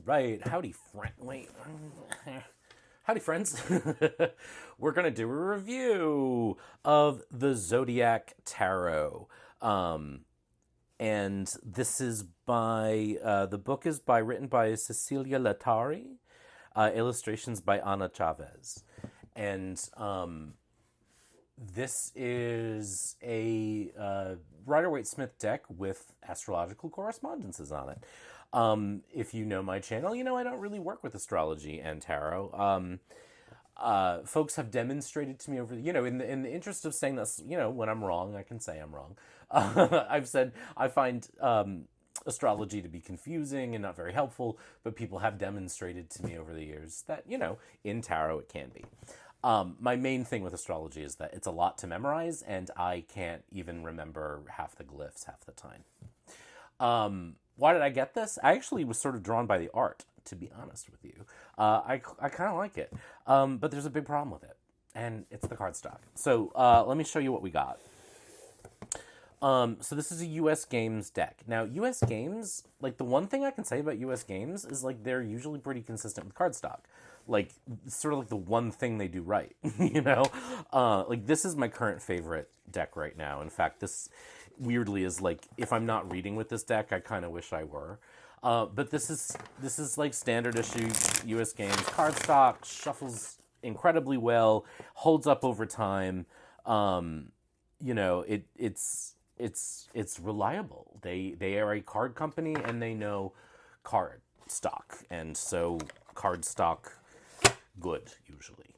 right. Howdy, friend. Wait. Howdy, friends. We're going to do a review of the Zodiac Tarot. And this is the book is written by Cecilia Latari, illustrations by Ana Chavez. And this is a Rider-Waite-Smith deck with astrological correspondences on it. If you know my channel, you know I don't really work with astrology and tarot. Folks have demonstrated to me in the interest of saying this, when I'm wrong, I can say I'm wrong. I've said I find astrology to be confusing and not very helpful, but people have demonstrated to me over the years that, in tarot it can be. My main thing with astrology is that it's a lot to memorize, and I can't even remember half the glyphs half the time. Why did I get this? I actually was sort of drawn by the art, to be honest with you. I kind of like it, but there's a big problem with it, and it's the cardstock. So let me show you what we got. So this is a US Games deck. Now, US Games, the one thing I can say about US Games is, they're usually pretty consistent with cardstock. Sort of the one thing they do right, this is my current favorite deck right now. In fact, this weirdly is if I'm not reading with this deck, I kind of wish I were. But this is standard issue US Games cardstock, shuffles incredibly well, holds up over time. It's reliable. They are a card company and they know card stock, and so card stock good usually.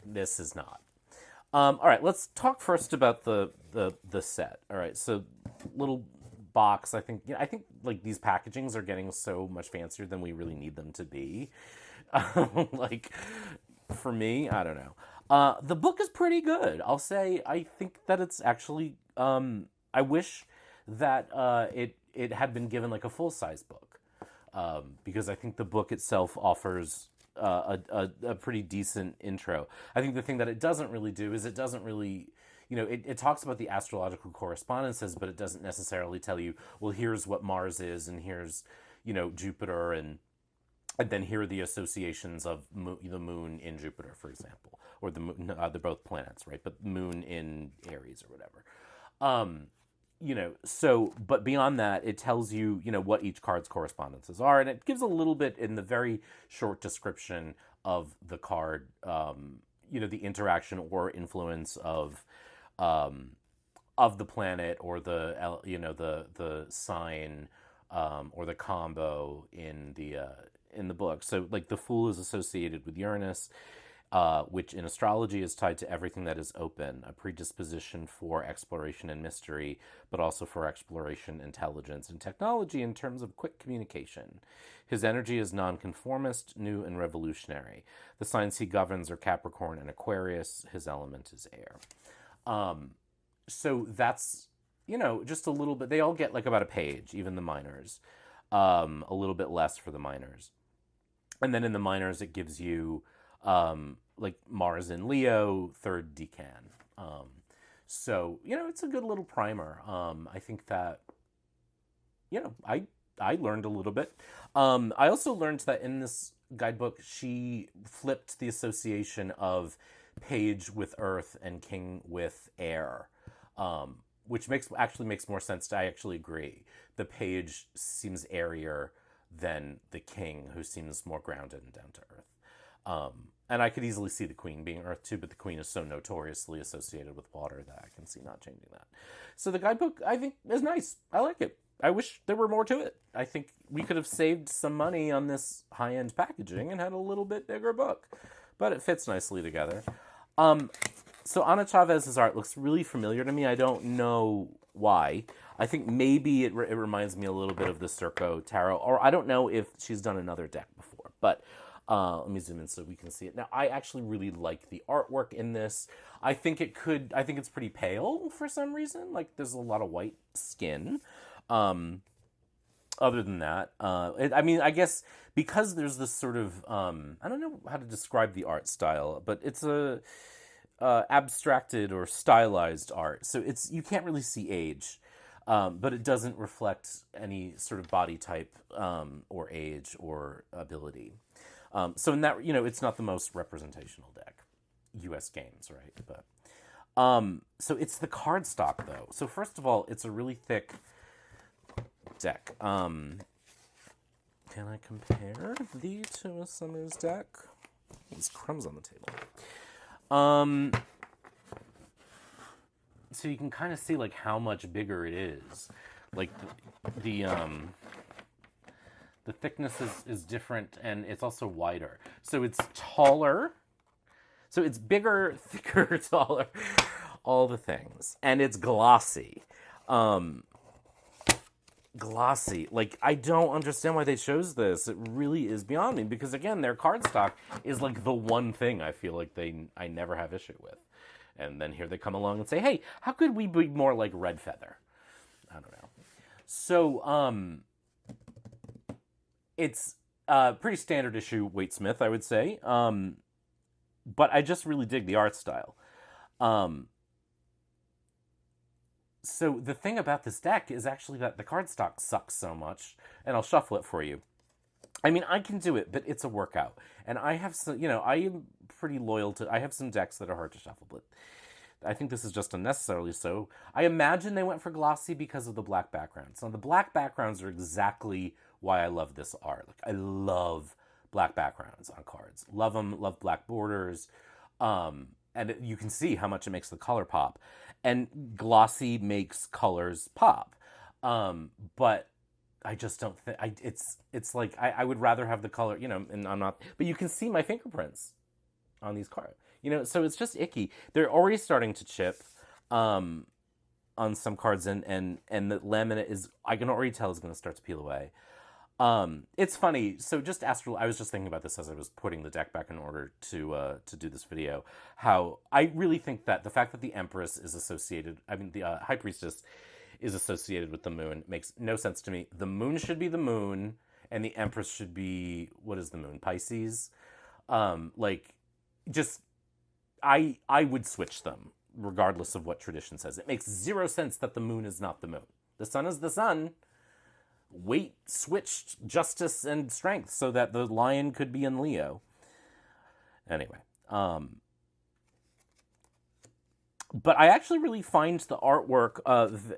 This is not. All right, let's talk first about the set. All right, so little box. I think these packagings are getting so much fancier than we really need them to be. For me, I don't know. The book is pretty good. I'll say I think that it's actually. I wish that it had been given a full-size book, because I think the book itself offers a pretty decent intro. I think the thing that it doesn't really do is it doesn't really, it talks about the astrological correspondences, but it doesn't necessarily tell you, well, here's what Mars is, and here's, Jupiter, and then here are the associations of the moon in Jupiter, for example, or the moon, they're both planets, right? But moon in Aries or whatever. But beyond that, it tells you, what each card's correspondences are, and it gives a little bit in the very short description of the card, the interaction or influence of the planet or the sign, or the combo in the book. So, the Fool is associated with Uranus, which in astrology is tied to everything that is open, a predisposition for exploration and mystery, but also for exploration, intelligence, and technology in terms of quick communication. His energy is nonconformist, new, and revolutionary. The signs he governs are Capricorn and Aquarius. His element is air. So that's, just a little bit. They all get about a page, even the minors. A little bit less for the minors. And then in the minors, it gives you Mars in Leo, third decan. So, it's a good little primer. I think that, I learned a little bit. I also learned that in this guidebook, she flipped the association of page with earth and king with air, which actually makes more sense. I actually agree. The page seems airier than the king, who seems more grounded and down to earth. And I could easily see the queen being earth too, but the queen is so notoriously associated with water that I can see not changing that. So the guidebook, I think, is nice. I like it. I wish there were more to it. I think we could have saved some money on this high-end packaging and had a little bit bigger book, but it fits nicely together. So Ana Chavez's art looks really familiar to me. I don't know why. I think maybe it reminds me a little bit of the Circo Tarot, or I don't know if she's done another deck before, but let me zoom in so we can see it. Now, I actually really like the artwork in this. I think it's pretty pale for some reason. There's a lot of white skin. Other than that, I guess because there's this sort of, I don't know how to describe the art style, but it's a abstracted or stylized art. So you can't really see age. but it doesn't reflect any sort of body type or age or ability. So in that, it's not the most representational deck. U.S. games, right? But so it's the cardstock, though. So first of all, it's a really thick deck. Can I compare the to a Summer's deck? There's crumbs on the table. So you can kind of see like how much bigger it is. Like the thickness is different, and it's also wider. So it's taller. So it's bigger, thicker, taller, all the things. And it's glossy. Glossy. Like, I don't understand why they chose this. It really is beyond me. Because, again, their cardstock is, like, the one thing I feel like I never have issue with. And then here they come along and say, hey, how could we be more like Red Feather? I don't know. So, it's pretty standard issue Waite Smith, I would say. But I just really dig the art style. So the thing about this deck is actually that the cardstock sucks so much, and I'll shuffle it for you. I mean, I can do it, but it's a workout. And I have some, I am pretty loyal to, I have some decks that are hard to shuffle, but I think this is just unnecessarily so. I imagine they went for glossy because of the black backgrounds. Now, the black backgrounds are exactly why I love this art. Like, I love black backgrounds on cards. Love them, love black borders. And you can see how much it makes the color pop. And glossy makes colors pop. But I just don't think, it's like, I would rather have the color, and I'm not, but you can see my fingerprints on these cards. So it's just icky. They're already starting to chip on some cards, and the laminate is, I can already tell, is going to start to peel away. It's funny. So I was just thinking about this as I was putting the deck back in order to do this video, how I really think that the fact that the Empress is associated, the High Priestess is associated with the moon makes no sense to me. The moon should be the moon, and the Empress should be, what is the moon? Pisces? I would switch them, regardless of what tradition says. It makes zero sense that the moon is not the moon. The sun is the sun. Waite switched justice and strength so that the lion could be in Leo. Anyway, but I actually really find the artwork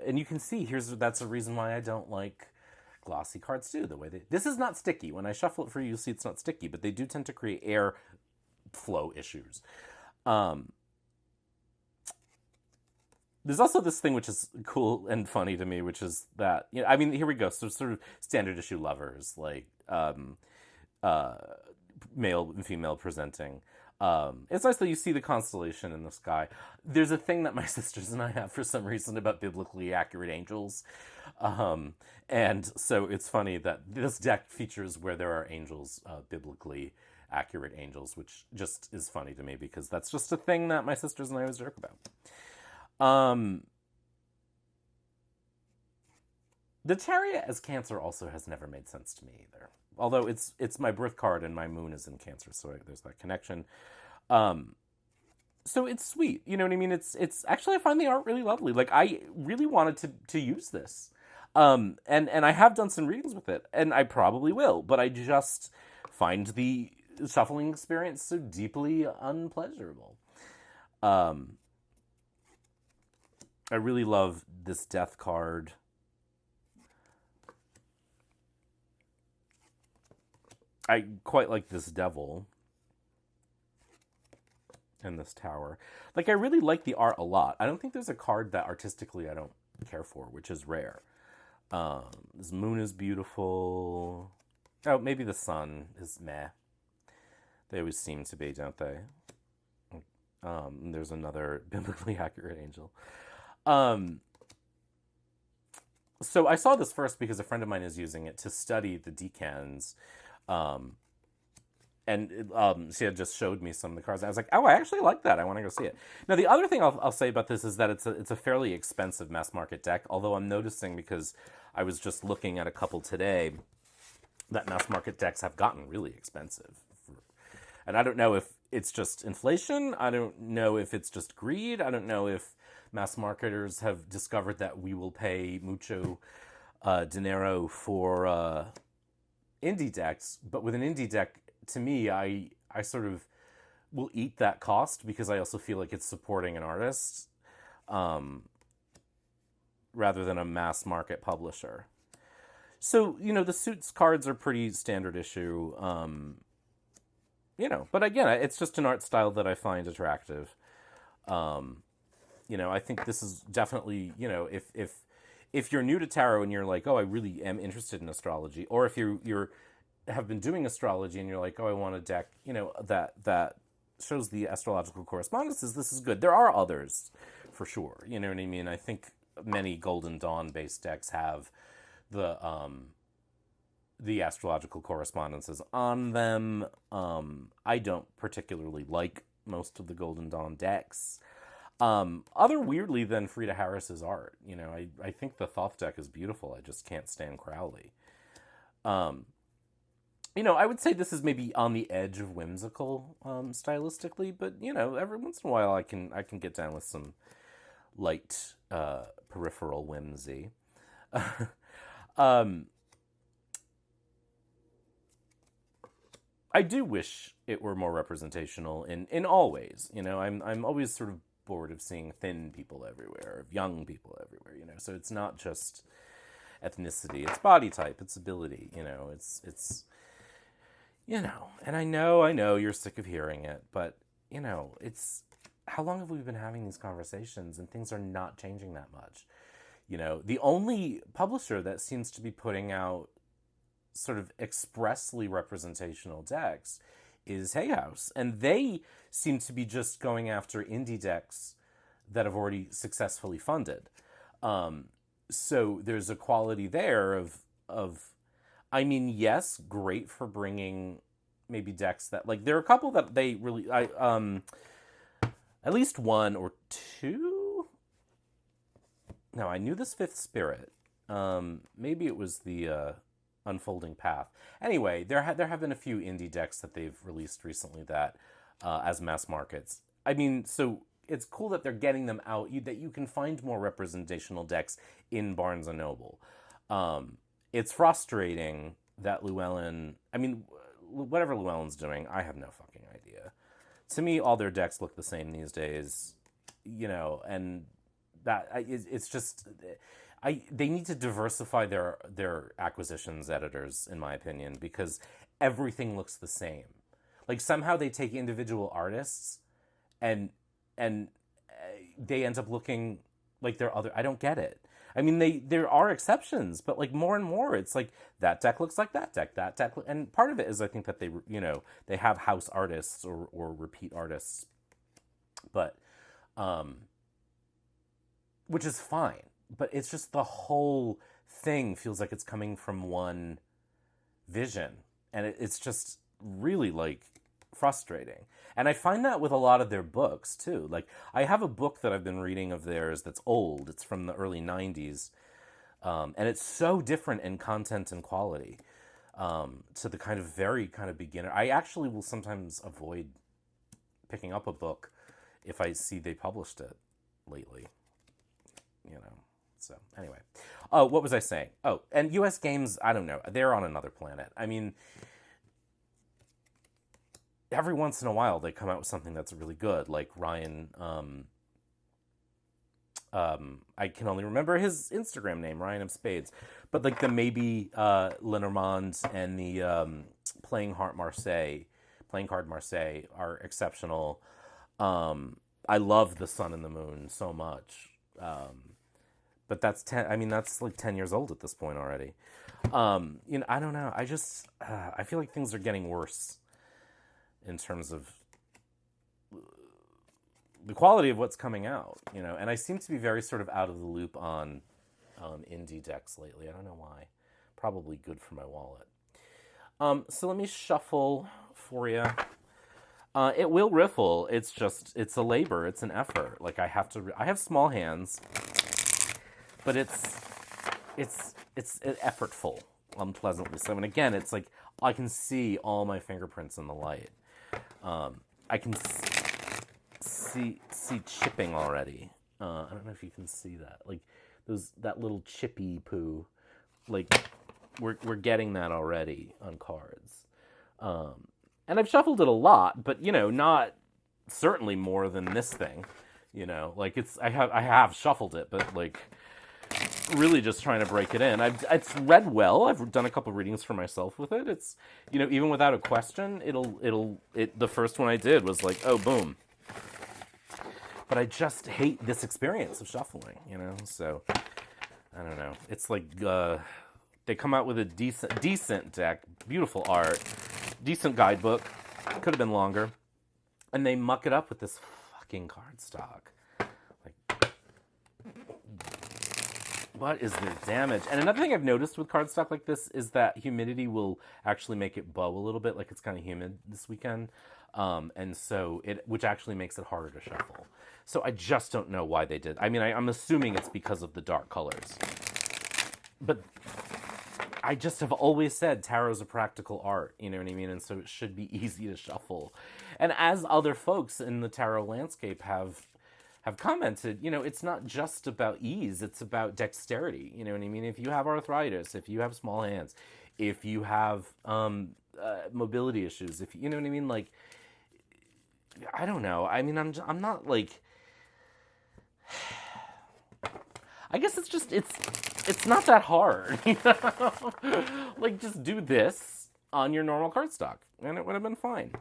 and you can see that's a reason why I don't like glossy cards too. This is not sticky. When I shuffle it for you, you'll see it's not sticky, but they do tend to create air flow issues. There's also this thing which is cool and funny to me, which is that, here we go. So sort of standard issue lovers, like male and female presenting. It's nice that you see the constellation in the sky. There's a thing that my sisters and I have for some reason about biblically accurate angels. And so it's funny that this deck features where there are angels, biblically accurate angels, which just is funny to me because that's just a thing that my sisters and I always joke about. The Chariot as Cancer also has never made sense to me either. Although it's my birth card and my moon is in Cancer, so there's that connection. So it's sweet, you know what I mean? It's actually, I find the art really lovely. Like, I really wanted to use this. And I have done some readings with it, and I probably will, but I just find the shuffling experience so deeply unpleasurable. I really love this death card. I quite like this devil and this tower. Like, I really like the art a lot. I don't think there's a card that artistically I don't care for, which is rare. This moon is beautiful. Oh, maybe the sun is meh. They always seem to be, don't they? There's another biblically accurate angel. So I saw this first because a friend of mine is using it to study the decans. She had just showed me some of the cards. I was like, oh, I actually like that. I want to go see it. Now, the other thing I'll say about this is that it's a fairly expensive mass market deck, although I'm noticing, because I was just looking at a couple today, that mass market decks have gotten really expensive. And I don't know if it's just inflation. I don't know if it's just greed. I don't know if mass marketers have discovered that we will pay mucho dinero for indie decks, but with an indie deck, to me, I sort of will eat that cost because I also feel like it's supporting an artist rather than a mass market publisher. So, the Suits cards are pretty standard issue, but again, it's just an art style that I find attractive. I think this is definitely, if you're new to tarot and you're like, oh, I really am interested in astrology, or if you're have been doing astrology and you're like, oh, I want a deck, that shows the astrological correspondences, this is good. There are others, for sure. You know what I mean? I think many Golden Dawn-based decks have the astrological correspondences on them. I don't particularly like most of the Golden Dawn decks. Other weirdly than Frida Harris's art. I think the Thoth deck is beautiful. I just can't stand Crowley. I would say this is maybe on the edge of whimsical, stylistically, but every once in a while I can get down with some light, peripheral whimsy. I do wish it were more representational in all ways. I'm always sort of bored of seeing thin people everywhere, of young people everywhere. So it's not just ethnicity; it's body type, it's ability. It's and I know you're sick of hearing it, but it's how long have we been having these conversations and things are not changing that much. The only publisher that seems to be putting out sort of expressly representational decks is Hay House, and they seem to be just going after indie decks that have already successfully funded. So there's a quality there of yes, great for bringing maybe decks that, like, there are a couple that they really, at least one or two. No, I knew this Fifth Spirit. Maybe it was the Unfolding Path. Anyway, there have been a few indie decks that they've released recently that, as mass markets. So it's cool that they're getting them out, that you can find more representational decks in Barnes & Noble. It's frustrating that Llewellyn, whatever Llewellyn's doing, I have no fucking idea. To me, all their decks look the same these days, and that it's just, they need to diversify their acquisitions editors, in my opinion, because everything looks the same. Like, somehow they take individual artists and they end up looking like they're other. I don't get it. There are exceptions, but like more and more, it's like that deck looks like that deck, and part of it is I think that they have house artists or repeat artists, but which is fine. But it's just the whole thing feels like it's coming from one vision, and it's just really like frustrating. And I find that with a lot of their books too. Like, I have a book that I've been reading of theirs that's old. It's from the early 90s. And it's so different in content and quality to the very beginner. I actually will sometimes avoid picking up a book if I see they published it lately. So anyway. Oh, what was I saying? Oh, and US Games, I don't know. They're on another planet. Every once in a while they come out with something that's really good, like Ryan, I can only remember his Instagram name, Ryan of Spades, but like the maybe Lenormand and the Playing Card Marseille are exceptional. I love The Sun and the Moon so much, but that's that's like 10 years old at this point already. I don't know. I feel like things are getting worse in terms of the quality of what's coming out, and I seem to be very sort of out of the loop on indie decks lately. I don't know why. Probably good for my wallet. So let me shuffle for you. It will riffle. It's a labor. It's an effort. Like, I have small hands, but it's effortful, pleasantly so. And again, it's like I can see all my fingerprints in the light. I can see chipping already. I don't know if you can see that. Like that little chippy poo. Like we're getting that already on cards. And I've shuffled it a lot, but not certainly more than this thing. Like I have shuffled it, but like really just trying to break it in. It's read well. I've done a couple readings for myself with it. It's even without a question, the first one I did was like, oh boom. But I just hate this experience of shuffling, So I don't know. It's like they come out with a decent deck, beautiful art, decent guidebook. Could have been longer, and they muck it up with this fucking cardstock. Like, what is their damage? And another thing I've noticed with cardstock like this is that humidity will actually make it bow a little bit. Like it's kind of humid this weekend, and so which actually makes it harder to shuffle. So I just don't know why they did. I mean, I'm assuming it's because of the dark colors, but I just have always said tarot's a practical art, you know what I mean? And so it should be easy to shuffle. And as other folks in the tarot landscape have commented, it's not just about ease, it's about dexterity, you know what I mean? If you have arthritis, if you have small hands, if you have mobility issues, if you know what I mean? Like, I don't know. I mean, I'm not like... I guess it's not that hard, Like, just do this on your normal cardstock, and it would have been fine.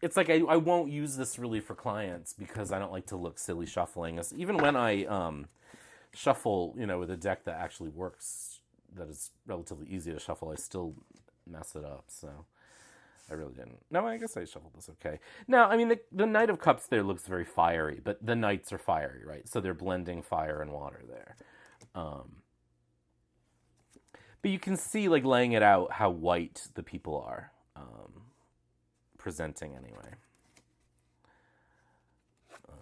It's like I won't use this really for clients because I don't like to look silly shuffling. Even when I shuffle, with a deck that actually works, that is relatively easy to shuffle, I still mess it up, so I really didn't. No, I guess I shuffled this okay. Now, I mean, the Knight of Cups there looks very fiery, but the Knights are fiery, right? So they're blending fire and water there. But you can see, like, laying it out, how white the people are, presenting anyway.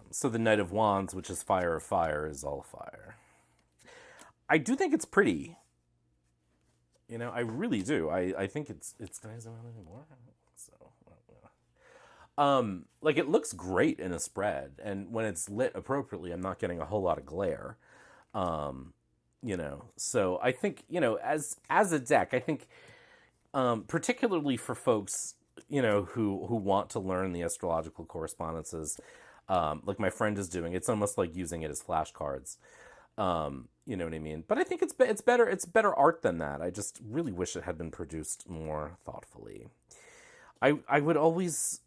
So the Knight of Wands, which is fire of fire, is all fire. I do think it's pretty. I really do. I think it's can I zoom out anymore? So, like it looks great in a spread, and when it's lit appropriately, I'm not getting a whole lot of glare. So I think, as a deck, I think, particularly for folks, who want to learn the astrological correspondences, like my friend is doing, it's almost like using it as flashcards. You know what I mean? But I think it's better. It's better art than that. I just really wish it had been produced more thoughtfully. I would always,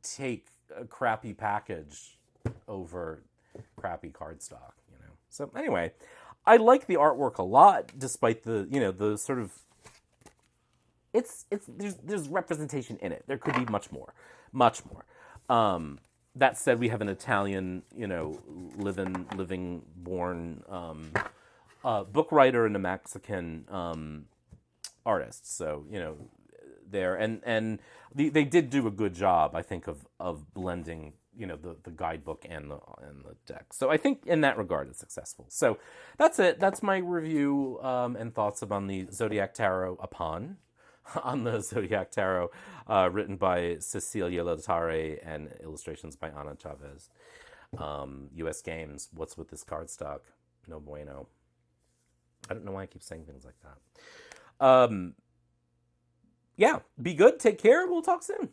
take a crappy package over crappy cardstock. So anyway, I like the artwork a lot, despite the the sort of. There's representation in it. There could be much more. That said, we have an Italian, living, born book writer and a Mexican artist. So, there and they did do a good job, I think, of blending, the guidebook and the deck. So I think in that regard it's successful. So that's it. That's my review and thoughts on the Zodiac Tarot on the Zodiac Tarot, written by Cecilia Lotare and illustrations by Ana Chavez. U.S. Games, what's with this cardstock? No bueno. I don't know why I keep saying things like that. Yeah, be good, take care, we'll talk soon.